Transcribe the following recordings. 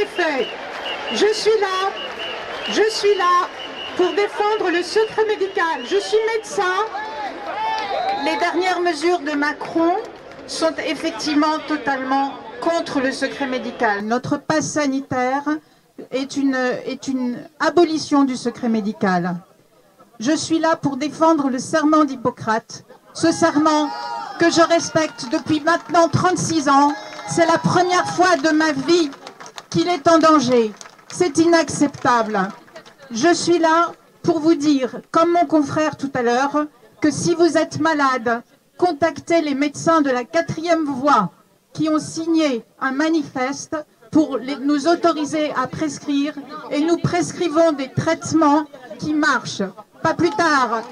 effet, je suis là pour défendre le secret médical. Je suis médecin. Les dernières mesures de Macron sont effectivement totalement contre le secret médical. Notre passe sanitaire est une abolition du secret médical. Je suis là pour défendre le serment d'Hippocrate, ce serment que je respecte depuis maintenant 36 ans. C'est la première fois de ma vie qu'il est en danger. C'est inacceptable. Je suis là pour vous dire, comme mon confrère tout à l'heure, que si vous êtes malade, contactez les médecins de la 4e voie qui ont signé un manifeste pour nous autoriser à prescrire, et nous prescrivons des traitements qui marchent. Pas plus tard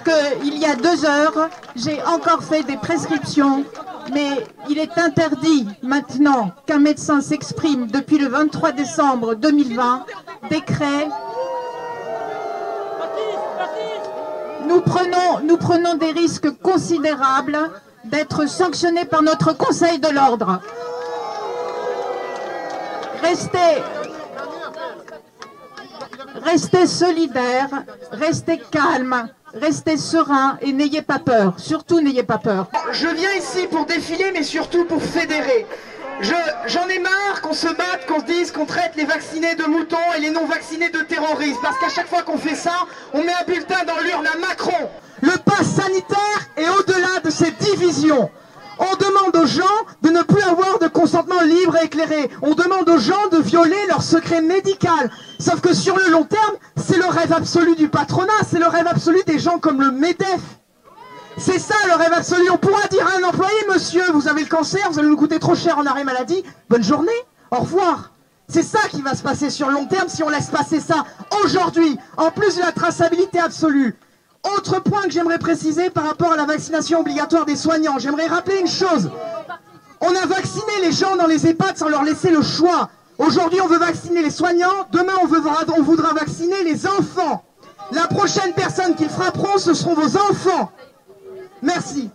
qu'il y a 2 heures, j'ai encore fait des prescriptions, mais il est interdit maintenant qu'un médecin s'exprime depuis le 23 décembre 2020, décret. Nous prenons des risques considérables d'être sanctionnés par notre Conseil de l'Ordre. Restez solidaires, restez calmes, restez sereins et n'ayez pas peur. Surtout, n'ayez pas peur. Je viens ici pour défiler, mais surtout pour fédérer. J'en ai marre qu'on se batte, qu'on se dise qu'on traite les vaccinés de moutons et les non-vaccinés de terroristes. Parce qu'à chaque fois qu'on fait ça, on met un bulletin dans l'urne à Macron. Le pass sanitaire est au-delà de ces divisions. On demande aux gens de ne plus avoir de consentement libre et éclairé. On demande aux gens de violer leur secret médical. Sauf que sur le long terme, c'est le rêve absolu du patronat, c'est le rêve absolu des gens comme le MEDEF. C'est ça le rêve absolu. On pourra dire à un employé, monsieur, vous avez le cancer, vous allez nous coûter trop cher en arrêt maladie. Bonne journée, au revoir. C'est ça qui va se passer sur le long terme si on laisse passer ça aujourd'hui, en plus de la traçabilité absolue. Autre point que j'aimerais préciser par rapport à la vaccination obligatoire des soignants. J'aimerais rappeler une chose. On a vacciné les gens dans les EHPAD sans leur laisser le choix. Aujourd'hui, on veut vacciner les soignants. Demain, on voudra vacciner les enfants. La prochaine personne qu'ils frapperont, ce seront vos enfants. Merci.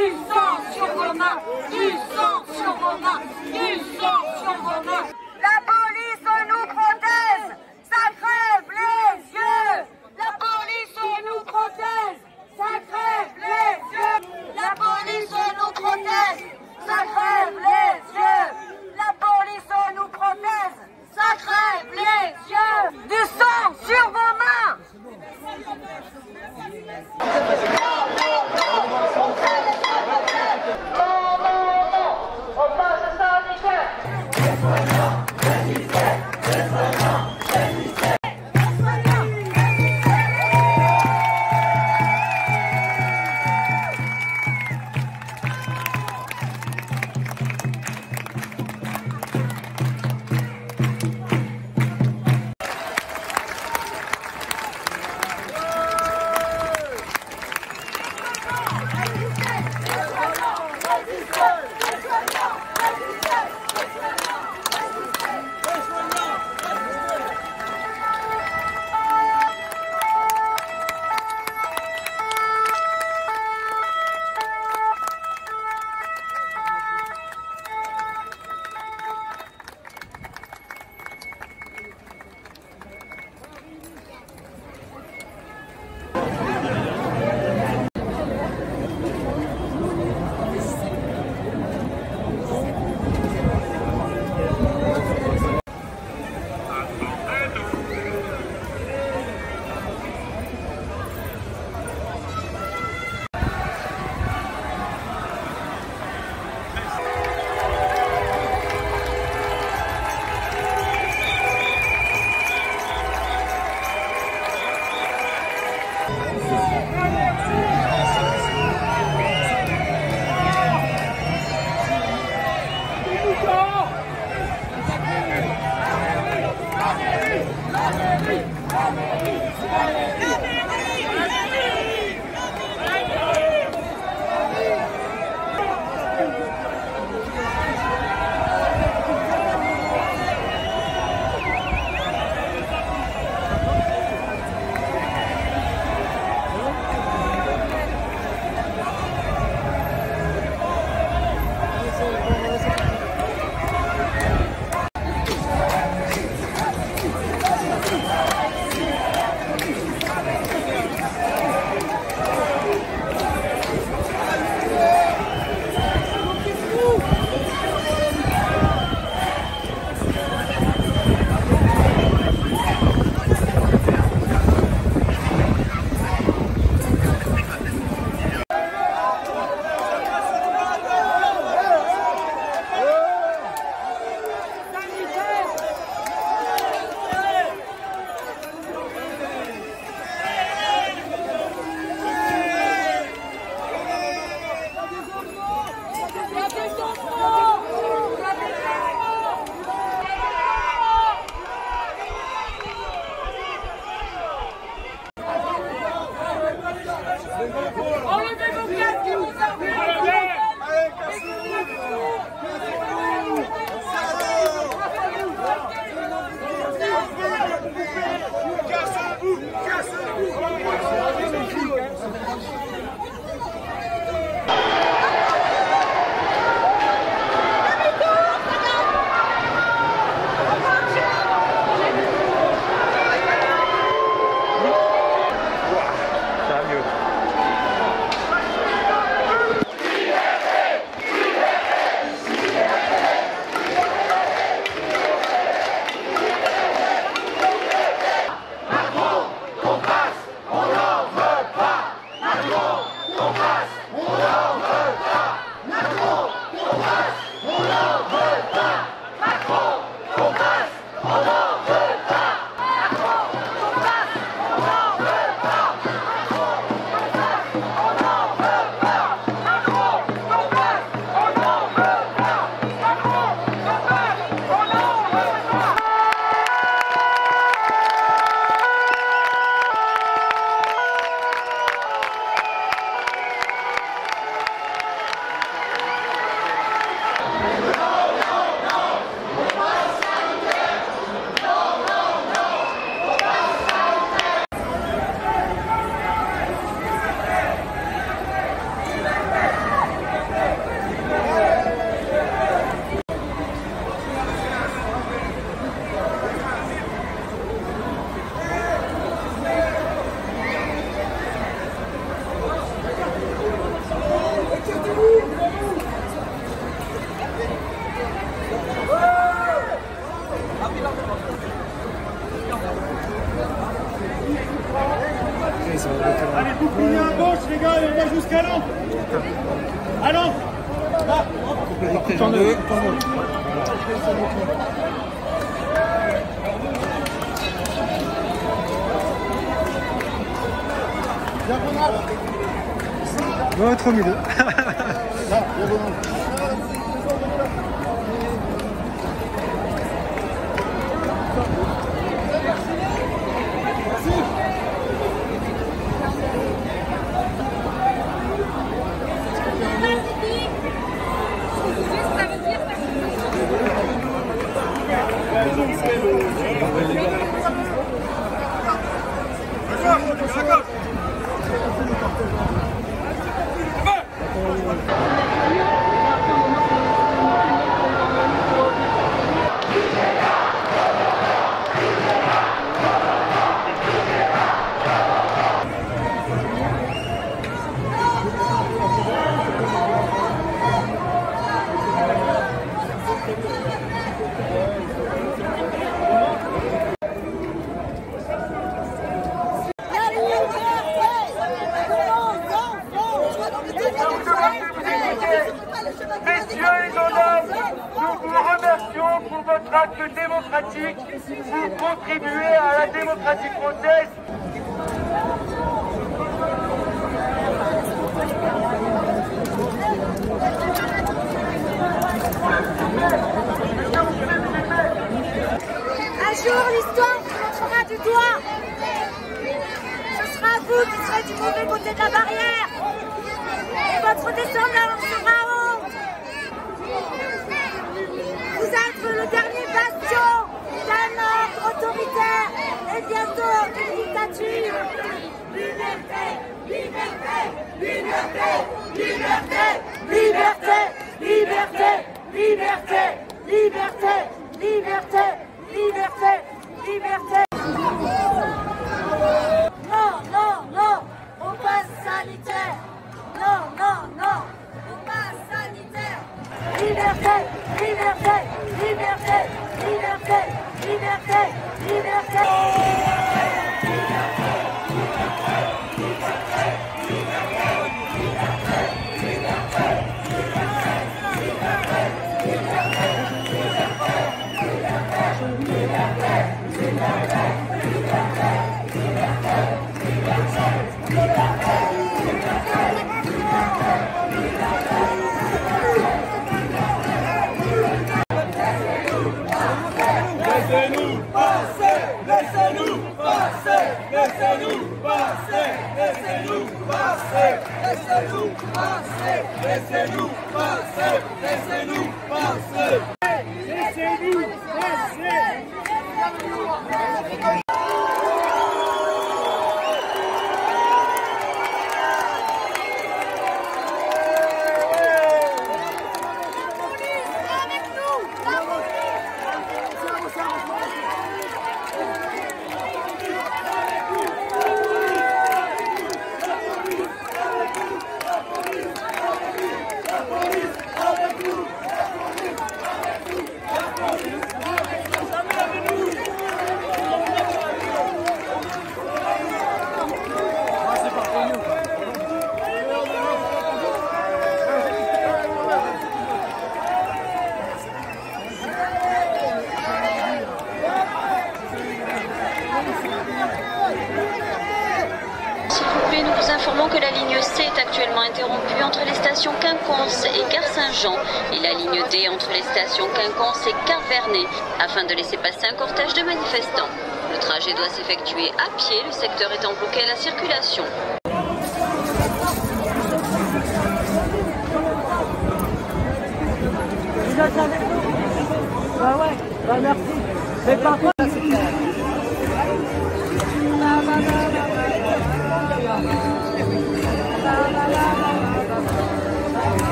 du sang sur vos mains, du sang sur vos mains, du sang sur vos mains. La police nous protège, ça crève les yeux. La police nous protège, ça crève les yeux. La police nous protège, ça crève les yeux. La police nous protège, ça crève les yeux. Du sang sur vos mains. Ouais, trop mignon. Messieurs les gendarmes, nous vous remercions pour votre acte démocratique. Vous contribuez à la démocratie française. Un jour, l'histoire vous montrera du doigt. Ce sera vous qui serez du mauvais côté de la barrière. Et votre descendance sera honte. Vous êtes le dernier bastion d'un ordre autoritaire et bientôt d'une dictature. Liberté, liberté, liberté, liberté, liberté, liberté, liberté, liberté, liberté, liberté, liberté. Non, non, non, au pass sanitaire. Non, non, non, au pass sanitaire. Liberté, liberté, liberté, liberté, liberté, liberté. Laissez-nous passer, laissez-nous passer, laissez-nous passer, laissez-nous passer, laissez-nous passer, laissez-nous passer, laissez-nous passer, laissez-nous passer. Nous vous informons que la ligne C est actuellement interrompue entre les stations Quinconce et Gare Saint-Jean et la ligne D entre les stations Quinconce et Gare Vernet afin de laisser passer un cortège de manifestants. Le trajet doit s'effectuer à pied, le secteur étant bloqué à la circulation. Bah ouais, bah merci. Mais par contre,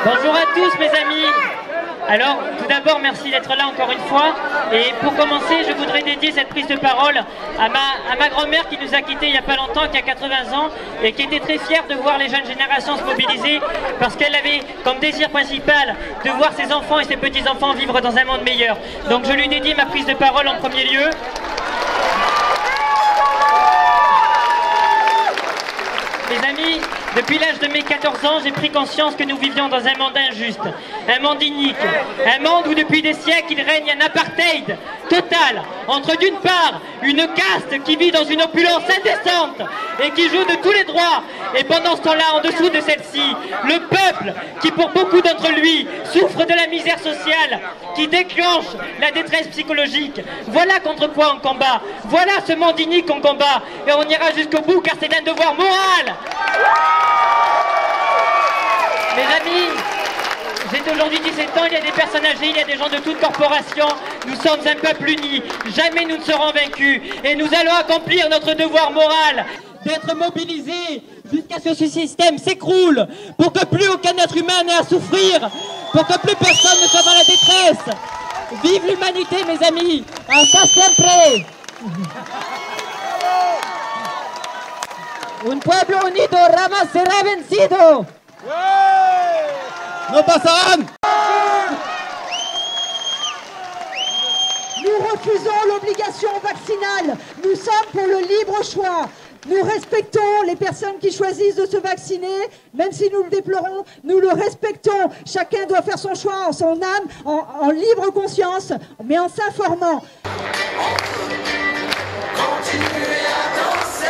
Bonjour à tous mes amis. Alors tout d'abord merci d'être là encore une fois et pour commencer je voudrais dédier cette prise de parole à ma grand-mère qui nous a quittés il n'y a pas longtemps, qui a 80 ans et qui était très fière de voir les jeunes générations se mobiliser parce qu'elle avait comme désir principal de voir ses enfants et ses petits-enfants vivre dans un monde meilleur. Donc je lui dédie ma prise de parole en premier lieu. Mes amis, depuis l'âge de mes 14 ans, j'ai pris conscience que nous vivions dans un monde injuste, un monde inique, un monde où depuis des siècles il règne un apartheid total entre d'une part une caste qui vit dans une opulence indécente et qui joue de tous les droits et pendant ce temps-là en dessous de celle-ci, le peuple qui pour beaucoup d'entre lui souffre de la misère sociale, qui déclenche la détresse psychologique. Voilà contre quoi on combat, voilà ce monde inique qu'on combat et on ira jusqu'au bout car c'est un devoir moral. Mes amis, j'ai aujourd'hui 17 ans, il y a des personnes âgées, il y a des gens de toute corporation, nous sommes un peuple uni, jamais nous ne serons vaincus et nous allons accomplir notre devoir moral d'être mobilisés jusqu'à ce que ce système s'écroule, pour que plus aucun être humain n'ait à souffrir, pour que plus personne ne soit dans la détresse. Vive l'humanité mes amis, hasta siempre. Un pueblo unido jamás será vencido. No pasarán. Nous refusons l'obligation vaccinale. Nous sommes pour le libre choix. Nous respectons les personnes qui choisissent de se vacciner, même si nous le déplorons, nous le respectons. Chacun doit faire son choix en son âme, en libre conscience, mais en s'informant. Continuez à danser.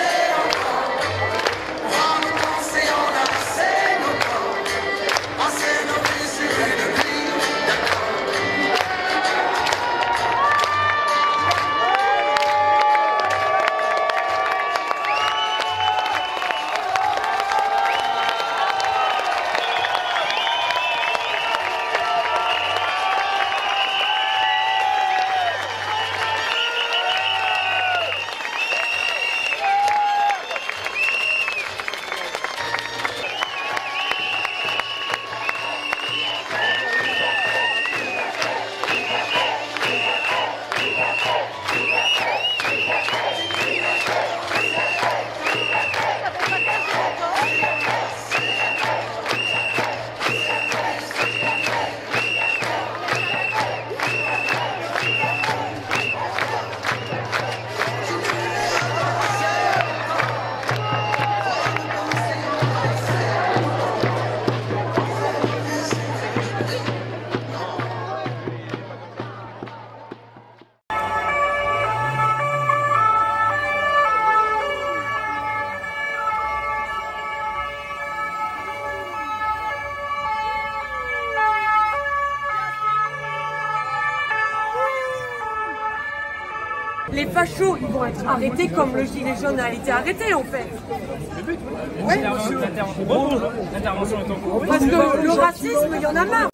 Les fachos, ils vont être arrêtés comme le gilet jaune a été arrêté en fait. Ouais. L'intervention est en cours. Parce que le racisme, il y en a marre.